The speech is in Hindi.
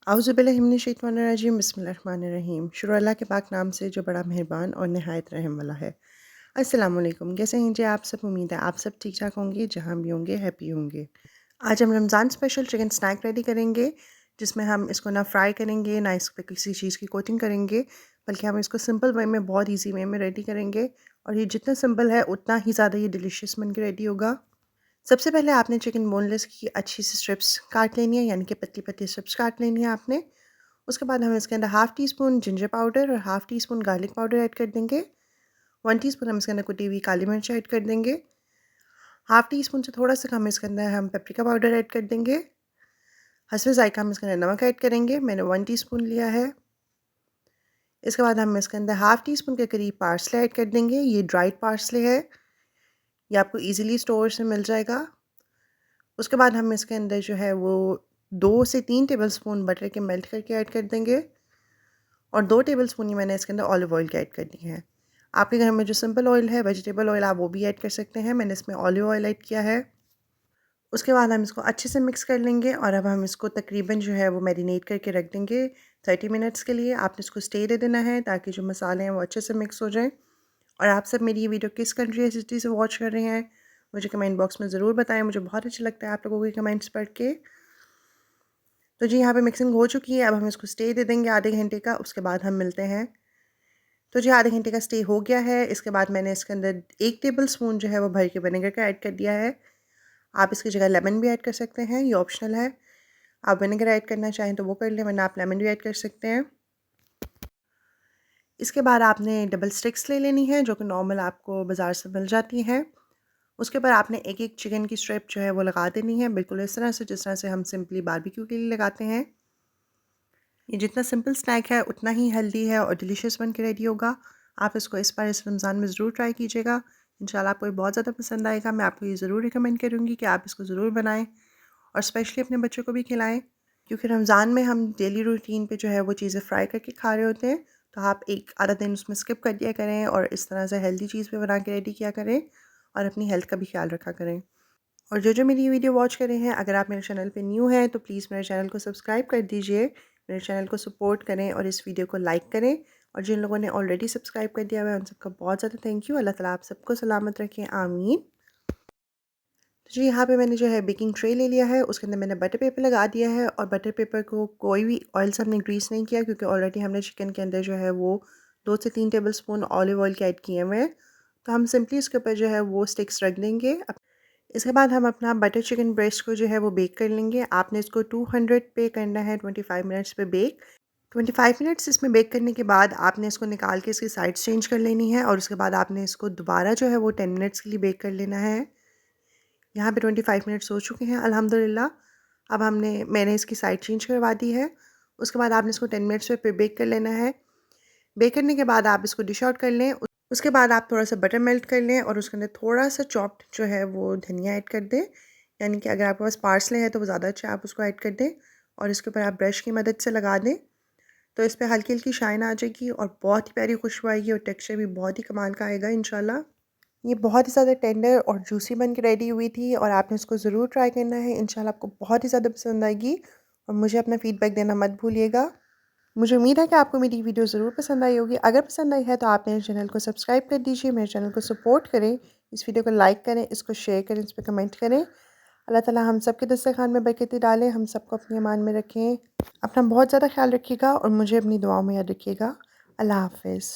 औज़ुबिल्लाहिमिनश्शैतानिर्रजीम बिस्मिल्लाहिर्रहमानिर्रहीम। शुरू अल्लाह के पाक नाम से जो बड़ा मेहरबान और नहायत रहम वाला है। अस्सलाम वालेकुम, कैसे हैं जी आप सब? उम्मीद है आप सब ठीक-ठाक होंगे, जहाँ भी होंगे हैप्पी होंगे। आज हम Ramzan special chicken snack ready करेंगे, जिसमें हम इसको ना फ्राई करेंगे, ना इस पे किसी चीज़ की कोटिंग करेंगे, बल्कि हम इसको सिंपल वे में बहुत ईज़ी वे में रेडी करेंगे और ये जितना सिंपल है उतना ही ज़्यादा ये डिलीशियस बन के रेडी होगा। सबसे पहले आपने चिकन बोनलेस की अच्छी सी स्ट्रिप्स काट लेनी है, यानी कि पतली-पतली स्ट्रिप्स काट लेनी है आपने। उसके बाद हम इसके अंदर half teaspoon ginger powder और half teaspoon garlic powder add कर देंगे। 1 टीस्पून हम इसके अंदर कुटी हुई काली मिर्च ऐड कर देंगे। हाफ़ टी स्पून से थोड़ा सा कम इसके अंदर हम पेपरिका पाउडर ऐड कर देंगे। हस्बे ज़ायक़ा हम इसके अंदर नमक ऐड करेंगे, मैंने 1 टीस्पून लिया है। इसके बाद हम इसके अंदर हाफ़ टी स्पून के करीब पार्सले ऐड कर देंगे। ये ड्राइड पार्सले है, ये आपको ईज़िली स्टोर से मिल जाएगा। उसके बाद हम इसके अंदर जो है वो 2 से 3 टेबलस्पून बटर के मेल्ट करके ऐड कर देंगे और 2 टेबलस्पून ही मैंने इसके अंदर ऑलिव ऑयल का ऐड करनी है। आपके घर में जो सिंपल ऑयल है, वेजिटेबल ऑयल, आप वो भी ऐड कर सकते हैं। मैंने इसमें ऑलिव ऑयल ऐड किया है। उसके बाद हम इसको अच्छे से मिक्स कर लेंगे और अब हम इसको तकरीबन जो है वो मैरिनेट करके रख देंगे 30 मिनट्स के लिए। आपने इसको स्टे दे देना है ताकि जो मसाले हैं वो अच्छे से मिक्स हो जाएँ। और आप सब मेरी ये वीडियो किस कंट्री या सिटी से वॉच कर रहे हैं, मुझे कमेंट बॉक्स में ज़रूर बताएँ। मुझे बहुत अच्छा लगता है आप लोगों के कमेंट्स पढ़ के। तो जी यहाँ पे मिक्सिंग हो चुकी है, अब हम इसको स्टे दे देंगे आधे घंटे का, उसके बाद हम मिलते हैं। तो जी आधे घंटे का स्टे हो गया है। इसके बाद मैंने इसके अंदर 1 टेबलस्पून जो है वो भर के विनेगर का ऐड कर दिया है। आप इसकी जगह लेमन भी ऐड कर सकते हैं, ये ऑप्शनल है। आप विनेगर ऐड करना चाहें तो वो कर लें, वरना आप लेमन भी ऐड कर सकते हैं। इसके बाद आपने डबल स्टिक्स ले लेनी है, जो कि नॉर्मल आपको बाज़ार से मिल जाती हैं। उसके ऊपर आपने एक-एक चिकन की स्ट्रिप जो है वो लगा देनी है, बिल्कुल इस तरह से जिस तरह से हम सिंपली बारबेक्यू के लिए लगाते हैं। ये जितना सिंपल स्नैक है उतना ही हेल्दी है और डिलीशियस बन के रेडी होगा। आप इसको इस बार इस रमज़ान में ज़रूर ट्राई कीजिएगा। इंशाल्लाह आपको ये बहुत ज़्यादा पसंद आएगा। मैं आपको ये ज़रूर रिकमेंड करूँगी कि आप इसको ज़रूर बनाएँ और स्पेशली अपने बच्चों को भी खिलाएँ, क्योंकि रमज़ान में हम डेली रूटीन पे जो है वो चीज़ें फ्राई करके खा रहे होते हैं। तो आप एक आधा दिन उसमें स्किप कर दिया करें और इस तरह से हेल्दी चीज़ भी बना के रेडी किया करें और अपनी हेल्थ का भी ख्याल रखा करें। और जो मेरी ये वीडियो वॉच कर रहे हैं, अगर आप मेरे चैनल पे न्यू हैं तो प्लीज़ मेरे चैनल को सब्सक्राइब कर दीजिए, मेरे चैनल को सपोर्ट करें और इस वीडियो को लाइक करें। और जिन लोगों ने ऑलरेडी सब्सक्राइब कर दिया हुआ है उन सबका बहुत ज़्यादा थैंक यू। अल्लाह ताला आप सबको सलामत रखें, आमीन। तो जी यहाँ पे मैंने जो है बेकिंग ट्रे ले लिया है, उसके अंदर मैंने बटर पेपर लगा दिया है और बटर पेपर को कोई भी ऑयल से हमने ग्रीस नहीं किया, क्योंकि ऑलरेडी हमने चिकन के अंदर जो है वो 2 से 3 टेबलस्पून ऑलिव ऑयल के ऐड किए हुए हैं। तो हम सिंपली इसके ऊपर जो है वो स्टिक्स रख देंगे। इसके बाद हम अपना बटर चिकन ब्रेस्ट को जो है वो बेक कर लेंगे। आपने इसको 200 पे करना है, 25 मिनट्स पे बेक। 25 मिनट्स इसमें बेक करने के बाद आपने इसको निकाल के इसकी साइड्स चेंज कर लेनी है और उसके बाद आपने इसको दोबारा जो है वो 10 मिनट्स के लिए बेक कर लेना है। यहाँ पे 25 मिनट्स हो चुके हैं अल्हम्दुलिल्लाह। अब मैंने इसकी साइड चेंज करवा दी है। उसके बाद आपने इसको 10 मिनट्स पे फिर बेक कर लेना है। बेक करने के बाद आप इसको डिश आउट कर लें। उसके बाद आप थोड़ा सा बटर मेल्ट कर लें और उसके अंदर थोड़ा सा चॉप्ड जो है वो धनिया ऐड कर दें। यानी कि अगर आपके पास पार्सले है तो वो ज़्यादा अच्छा है, आप उसको ऐड कर दें और इसके ऊपर आप ब्रश की मदद से लगा दें। तो इस पे हल्की-हल्की शाइन आ जाएगी और बहुत ही प्यारी खुशबू आएगी और टेक्सचर भी बहुत ही कमाल का आएगा इंशाल्लाह। ये बहुत ही ज़्यादा टेंडर और जूसी बन के रेडी हुई थी और आपने इसको ज़रूर ट्राई करना है। इंशाल्लाह आपको बहुत ही ज़्यादा पसंद आएगी और मुझे अपना फ़ीडबैक देना मत भूलिएगा। मुझे उम्मीद है कि आपको मेरी वीडियो ज़रूर पसंद आई होगी। अगर पसंद आई है तो आप मेरे चैनल को सब्सक्राइब कर दीजिए, मेरे चैनल को सपोर्ट करें, इस वीडियो को लाइक करें, इसको शेयर करें, इस पे कमेंट करें। अल्लाह ताला हम सब के दस्तरख़्वान में बरकतें डालें, हम सबको अपनी अमान में रखें। अपना बहुत ज़्यादा ख़्याल रखिएगा और मुझे अपनी दुआओं में याद रखिएगा। अल्लाह हाफ़िज़।